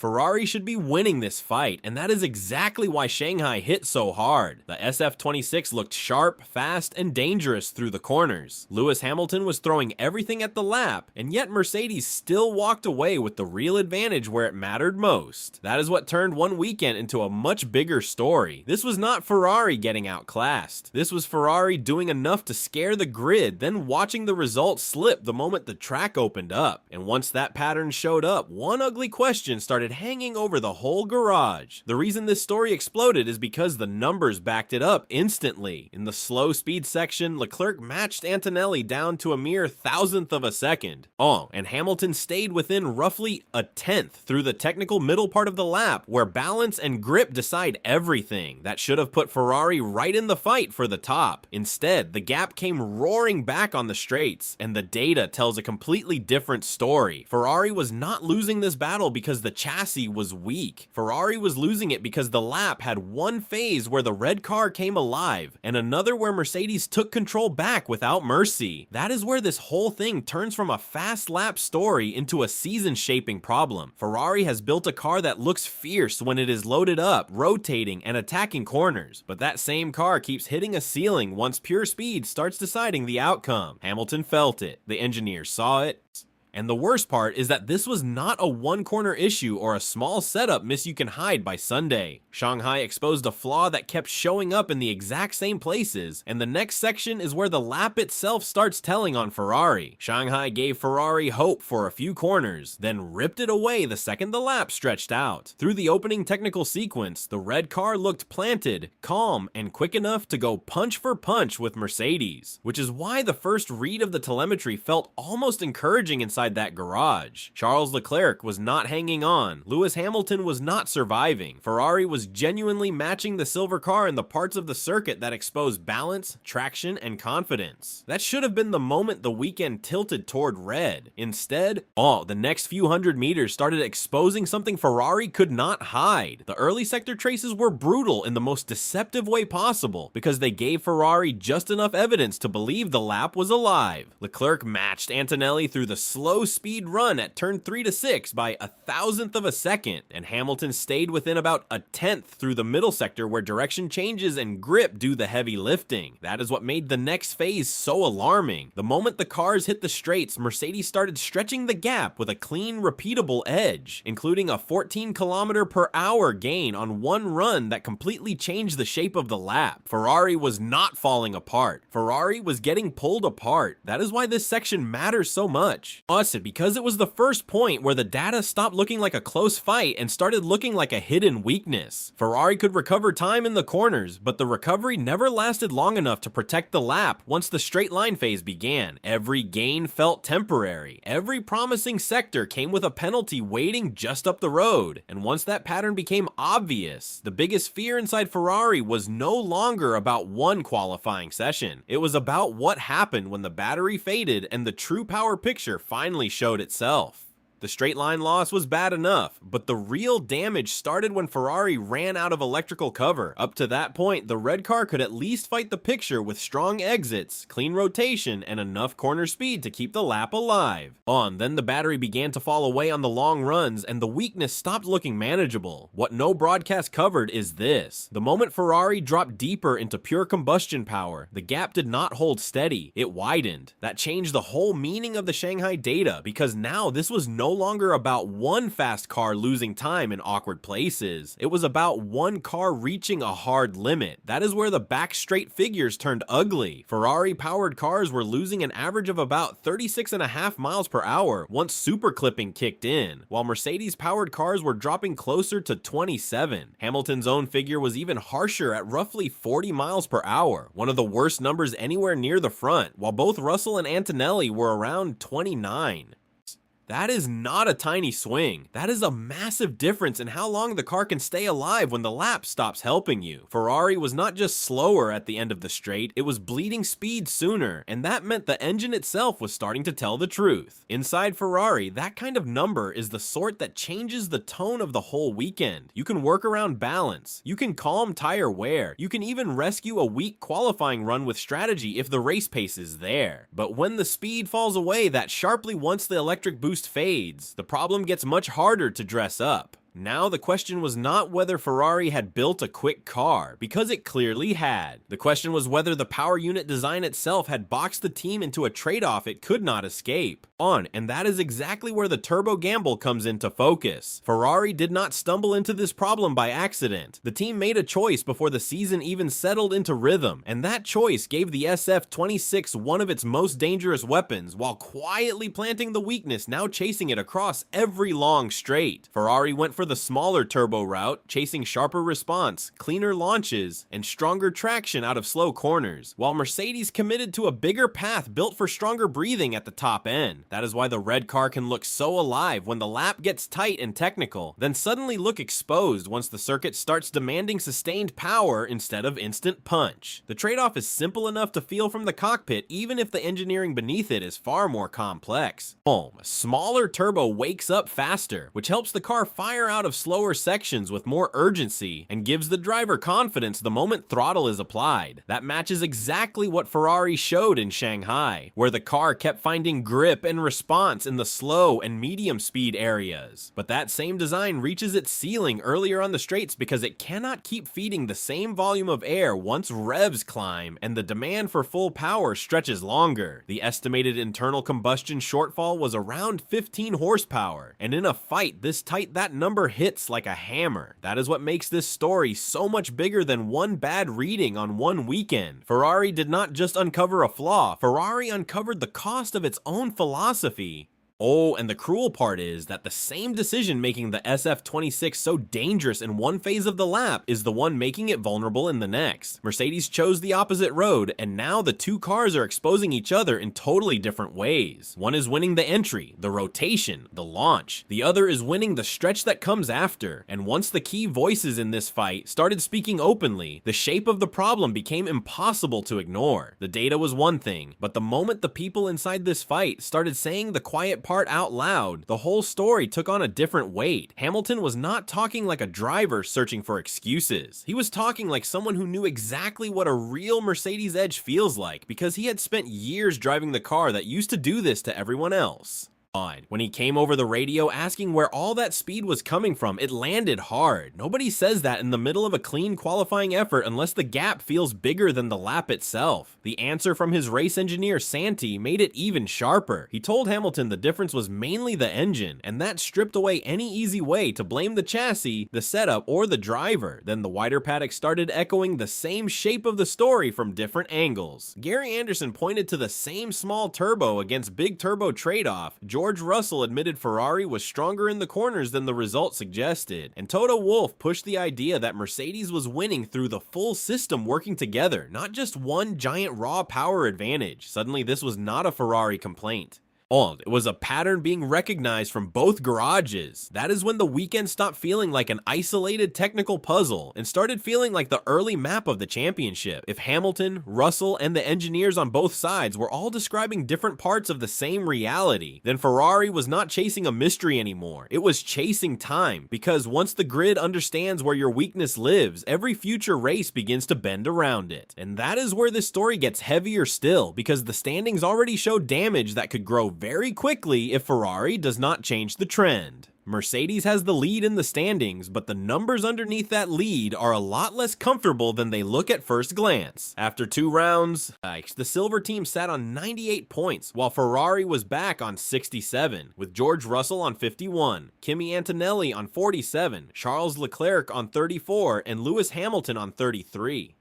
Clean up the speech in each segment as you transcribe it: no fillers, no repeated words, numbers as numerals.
Ferrari should be winning this fight, and that is exactly why Shanghai hit so hard. The SF26 looked sharp, fast, and dangerous through the corners. Lewis Hamilton was throwing everything at the lap, and yet Mercedes still walked away with the real advantage where it mattered most. That is what turned one weekend into a much bigger story. This was not Ferrari getting outclassed. This was Ferrari doing enough to scare the grid, then watching the results slip the moment the track opened up. And once that pattern showed up, one ugly question started hanging over the whole garage. The reason this story exploded is because the numbers backed it up instantly. In the slow speed section, Leclerc matched Antonelli down to a mere thousandth of a second. Oh, and Hamilton stayed within roughly a tenth through the technical middle part of the lap, where balance and grip decide everything. That should have put Ferrari right in the fight for the top. Instead, the gap came roaring back on the straights, and the data tells a completely different story. Ferrari was not losing this battle because the chassis was weak. Ferrari was losing it because the lap had one phase where the red car came alive, and another where Mercedes took control back without mercy. That is where this whole thing turns from a fast lap story into a season-shaping problem. Ferrari has built a car that looks fierce when it is loaded up, rotating, and attacking corners, but that same car keeps hitting a ceiling once pure speed starts deciding the outcome. Hamilton felt it, the engineers saw it, and the worst part is that this was not a one-corner issue or a small setup miss you can hide by Sunday. Shanghai exposed a flaw that kept showing up in the exact same places, and the next section is where the lap itself starts telling on Ferrari. Shanghai gave Ferrari hope for a few corners, then ripped it away the second the lap stretched out. Through the opening technical sequence, the red car looked planted, calm, and quick enough to go punch for punch with Mercedes, which is why the first read of the telemetry felt almost encouraging inside that garage. Charles Leclerc was not hanging on. Lewis Hamilton was not surviving. Ferrari was genuinely matching the silver car in the parts of the circuit that exposed balance, traction, and confidence. That should have been the moment the weekend tilted toward red. Instead, the next few hundred meters started exposing something Ferrari could not hide. The early sector traces were brutal in the most deceptive way possible because they gave Ferrari just enough evidence to believe the lap was alive. Leclerc matched Antonelli through the slow speed run at turn 3 to 6 by a thousandth of a second, and Hamilton stayed within about a tenth through the middle sector where direction changes and grip do the heavy lifting. That is what made the next phase so alarming. The moment the cars hit the straights, Mercedes started stretching the gap with a clean, repeatable edge, including a 14km/h gain on one run that completely changed the shape of the lap. Ferrari was not falling apart. Ferrari was getting pulled apart. That is why this section matters so much. Because it was the first point where the data stopped looking like a close fight and started looking like a hidden weakness. Ferrari could recover time in the corners, but the recovery never lasted long enough to protect the lap once the straight line phase began. Every gain felt temporary. Every promising sector came with a penalty waiting just up the road. And once that pattern became obvious, the biggest fear inside Ferrari was no longer about one qualifying session. It was about what happened when the battery faded and the true power picture finally showed itself. The straight line loss was bad enough, but the real damage started when Ferrari ran out of electrical cover. Up to that point, the red car could at least fight the picture with strong exits, clean rotation, and enough corner speed to keep the lap alive. Then the battery began to fall away on the long runs, and the weakness stopped looking manageable. What no broadcast covered is this. The moment Ferrari dropped deeper into pure combustion power, the gap did not hold steady, it widened. That changed the whole meaning of the Shanghai data, because now this was no longer about one fast car losing time in awkward places. It was about one car reaching a hard limit. That is where the back straight figures turned ugly. Ferrari powered cars were losing an average of about 36.5 miles per hour once super clipping kicked in, while Mercedes powered cars were dropping closer to 27. Hamilton's own figure was even harsher at roughly 40 miles per hour, one of the worst numbers anywhere near the front, while both Russell and Antonelli were around 29. That is not a tiny swing. That is a massive difference in how long the car can stay alive when the lap stops helping you. Ferrari was not just slower at the end of the straight, it was bleeding speed sooner, and that meant the engine itself was starting to tell the truth. Inside Ferrari, that kind of number is the sort that changes the tone of the whole weekend. You can work around balance, you can calm tire wear, you can even rescue a weak qualifying run with strategy if the race pace is there. But when the speed falls away that sharply once the electric boost fades, the problem gets much harder to dress up. Now the question was not whether Ferrari had built a quick car, because it clearly had. The question was whether the power unit design itself had boxed the team into a trade-off it could not escape. And that is exactly where the turbo gamble comes into focus. Ferrari did not stumble into this problem by accident. The team made a choice before the season even settled into rhythm, and that choice gave the SF26 one of its most dangerous weapons, while quietly planting the weakness now chasing it across every long straight. Ferrari went for the smaller turbo route, chasing sharper response, cleaner launches, and stronger traction out of slow corners, while Mercedes committed to a bigger path built for stronger breathing at the top end. That is why the red car can look so alive when the lap gets tight and technical, then suddenly look exposed once the circuit starts demanding sustained power instead of instant punch. The trade-off is simple enough to feel from the cockpit, even if the engineering beneath it is far more complex. A smaller turbo wakes up faster, which helps the car fire out of slower sections with more urgency and gives the driver confidence the moment throttle is applied. That matches exactly what Ferrari showed in Shanghai, where the car kept finding grip and response in the slow and medium speed areas. But that same design reaches its ceiling earlier on the straights because it cannot keep feeding the same volume of air once revs climb and the demand for full power stretches longer. The estimated internal combustion shortfall was around 15 horsepower, and in a fight this tight that number hits like a hammer. That is what makes this story so much bigger than one bad reading on one weekend. Ferrari did not just uncover a flaw, Ferrari uncovered the cost of its own philosophy. And the cruel part is that the same decision making the SF26 so dangerous in one phase of the lap is the one making it vulnerable in the next. Mercedes chose the opposite road, and now the two cars are exposing each other in totally different ways. One is winning the entry, the rotation, the launch. The other is winning the stretch that comes after. And once the key voices in this fight started speaking openly, the shape of the problem became impossible to ignore. The data was one thing, but the moment the people inside this fight started saying the quiet part out loud, the whole story took on a different weight. Hamilton was not talking like a driver searching for excuses. He was talking like someone who knew exactly what a real Mercedes edge feels like, because he had spent years driving the car that used to do this to everyone else. When he came over the radio asking where all that speed was coming from, it landed hard. Nobody says that in the middle of a clean qualifying effort unless the gap feels bigger than the lap itself. The answer from his race engineer Santi made it even sharper. He told Hamilton the difference was mainly the engine, and that stripped away any easy way to blame the chassis, the setup, or the driver. Then the wider paddock started echoing the same shape of the story from different angles. Gary Anderson pointed to the same small turbo against big turbo trade-off. George Russell admitted Ferrari was stronger in the corners than the result suggested, and Toto Wolff pushed the idea that Mercedes was winning through the full system working together, not just one giant raw power advantage. Suddenly this was not a Ferrari complaint. It was a pattern being recognized from both garages. That is when the weekend stopped feeling like an isolated technical puzzle and started feeling like the early map of the championship. If Hamilton, Russell, and the engineers on both sides were all describing different parts of the same reality, then Ferrari was not chasing a mystery anymore. It was chasing time, because once the grid understands where your weakness lives, every future race begins to bend around it. And that is where this story gets heavier still, because the standings already show damage that could grow very quickly if Ferrari does not change the trend. Mercedes has the lead in the standings, but the numbers underneath that lead are a lot less comfortable than they look at first glance. After 2 rounds, the silver team sat on 98 points, while Ferrari was back on 67, with George Russell on 51, Kimi Antonelli on 47, Charles Leclerc on 34, and Lewis Hamilton on 33.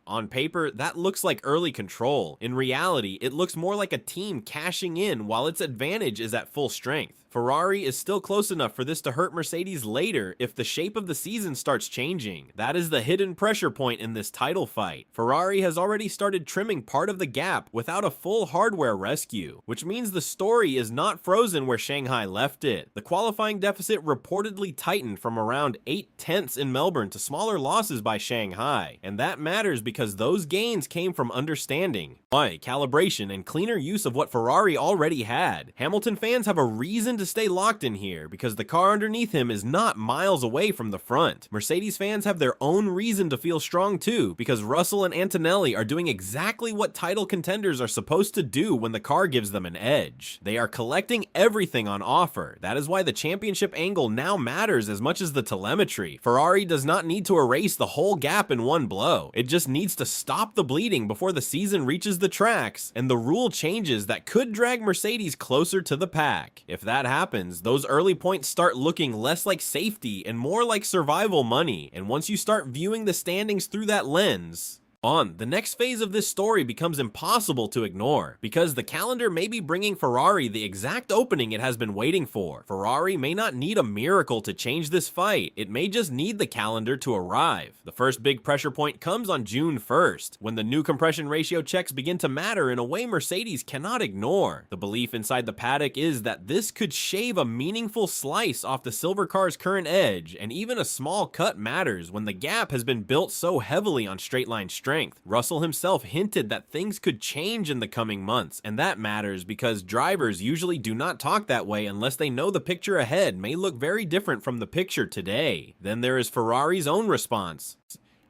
On paper, that looks like early control. In reality, it looks more like a team cashing in while its advantage is at full strength. Ferrari is still close enough for this to hurt Mercedes later if the shape of the season starts changing. That is the hidden pressure point in this title fight. Ferrari has already started trimming part of the gap without a full hardware rescue, which means the story is not frozen where Shanghai left it. The qualifying deficit reportedly tightened from around 8/10 in Melbourne to smaller losses by Shanghai, and that matters because those gains came from understanding, calibration, and cleaner use of what Ferrari already had. Hamilton fans have a reason to stay locked in here because the car underneath him is not miles away from the front. Mercedes fans have their own reason to feel strong too, because Russell and Antonelli are doing exactly what title contenders are supposed to do when the car gives them an edge. They are collecting everything on offer. That is why the championship angle now matters as much as the telemetry. Ferrari does not need to erase the whole gap in one blow. It just needs to stop the bleeding before the season reaches the tracks and the rule changes that could drag Mercedes closer to the pack. If that happens, those early points start looking less like safety and more like survival money, and once you start viewing the standings through that lens, the next phase of this story becomes impossible to ignore, because the calendar may be bringing Ferrari the exact opening it has been waiting for. Ferrari may not need a miracle to change this fight, it may just need the calendar to arrive. The first big pressure point comes on June 1st, when the new compression ratio checks begin to matter in a way Mercedes cannot ignore. The belief inside the paddock is that this could shave a meaningful slice off the silver car's current edge, and even a small cut matters when the gap has been built so heavily on straight line strength. Russell himself hinted that things could change in the coming months, and that matters because drivers usually do not talk that way unless they know the picture ahead may look very different from the picture today. Then there is Ferrari's own response.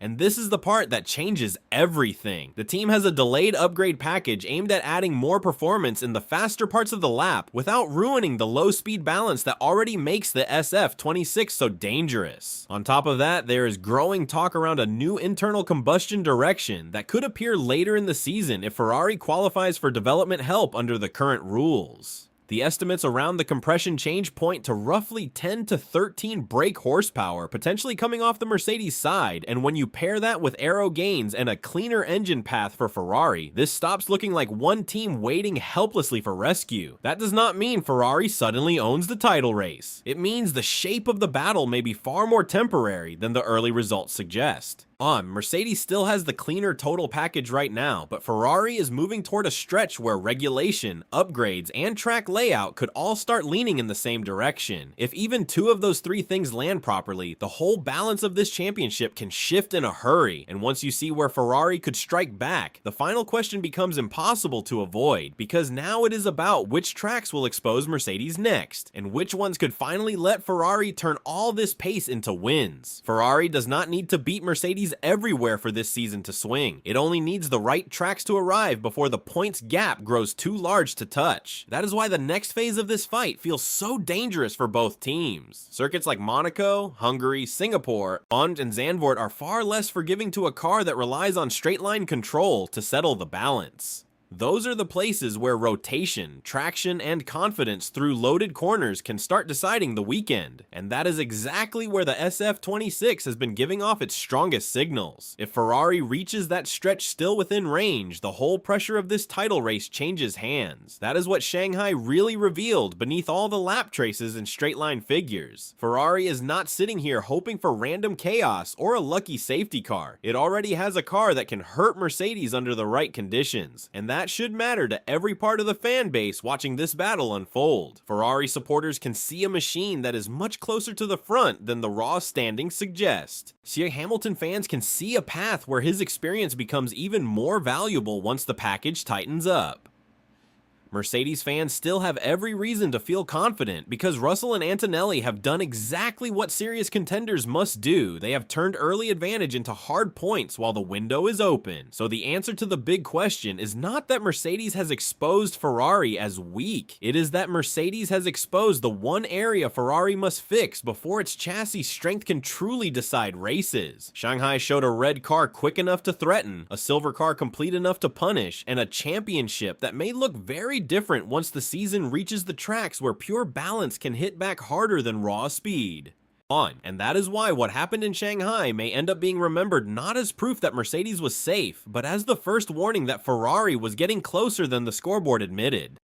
And this is the part that changes everything. The team has a delayed upgrade package aimed at adding more performance in the faster parts of the lap without ruining the low speed balance that already makes the SF26 so dangerous. On top of that, there is growing talk around a new internal combustion direction that could appear later in the season if Ferrari qualifies for development help under the current rules. The estimates around the compression change point to roughly 10 to 13 brake horsepower, potentially coming off the Mercedes side, and when you pair that with aero gains and a cleaner engine path for Ferrari, this stops looking like one team waiting helplessly for rescue. That does not mean Ferrari suddenly owns the title race. It means the shape of the battle may be far more temporary than the early results suggest. Mercedes still has the cleaner total package right now, but Ferrari is moving toward a stretch where regulation, upgrades, and track layout could all start leaning in the same direction. If even two of those three things land properly, the whole balance of this championship can shift in a hurry, and once you see where Ferrari could strike back, the final question becomes impossible to avoid, because now it is about which tracks will expose Mercedes next, and which ones could finally let Ferrari turn all this pace into wins. Ferrari does not need to beat Mercedes everywhere for this season to swing. It only needs the right tracks to arrive before the points gap grows too large to touch. That is why the next phase of this fight feels so dangerous for both teams. Circuits like Monaco, Hungary, Singapore, and Zandvoort are far less forgiving to a car that relies on straight line control to settle the balance. Those are the places where rotation, traction, and confidence through loaded corners can start deciding the weekend, and that is exactly where the SF26 has been giving off its strongest signals. If Ferrari reaches that stretch still within range, the whole pressure of this title race changes hands. That is what Shanghai really revealed beneath all the lap traces and straight line figures. Ferrari is not sitting here hoping for random chaos or a lucky safety car. It already has a car that can hurt Mercedes under the right conditions, and that should matter to every part of the fan base watching this battle unfold. Ferrari supporters can see a machine that is much closer to the front than the raw standings suggest. Hamilton fans can see a path where his experience becomes even more valuable once the package tightens up. Mercedes fans still have every reason to feel confident because Russell and Antonelli have done exactly what serious contenders must do. They have turned early advantage into hard points while the window is open. So the answer to the big question is not that Mercedes has exposed Ferrari as weak. It is that Mercedes has exposed the one area Ferrari must fix before its chassis strength can truly decide races. Shanghai showed a red car quick enough to threaten, a silver car complete enough to punish, and a championship that may look very different once the season reaches the tracks where pure balance can hit back harder than raw speed. And that is why what happened in Shanghai may end up being remembered not as proof that Mercedes was safe, but as the first warning that Ferrari was getting closer than the scoreboard admitted.